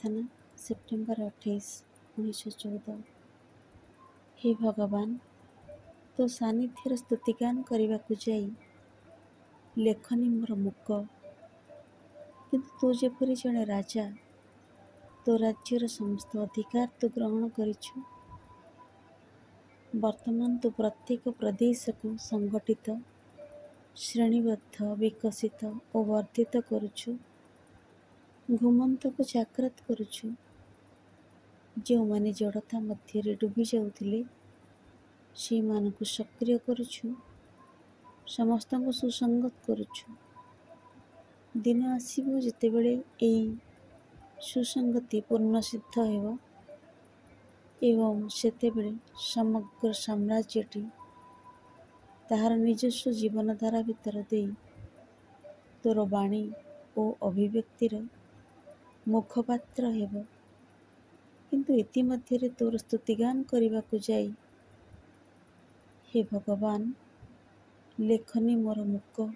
प्रार्थना सेप्टेम्बर 28, 1914। हे भगवान, तो सानिध्यर स्तुतिगान करने जाई लेखनी मोर मुक, किंतु तू जेपरि जड़े राजा, तो राज्यर समस्त अधिकार तू ग्रहण करिछु। वर्तमान तू प्रत्येक प्रदेश को संगठित, श्रेणीबद्ध, विकसित और वर्धित करुछु। घुमंत को जाग्रत करुछु। जो माने जड़ता मध्य डूबी जाउथिले से मानकु सक्रिय करुछु। समस्त को सुसंगत करुछु। दिन आसीबो जेतेबेले एई सुसंगति पूर्ण सिद्ध हेबो एवं सेतेबेले समग्र साम्राज्यटी ताहार निजस्व जीवनधारा भितर देई तोर बाणी और अभिव्यक्तिर मुखपात्र हेबो। किंतु इतिमध्यरे तोर स्तुतिगान करने जाई हे भगवान, लेखनी मोर मुक।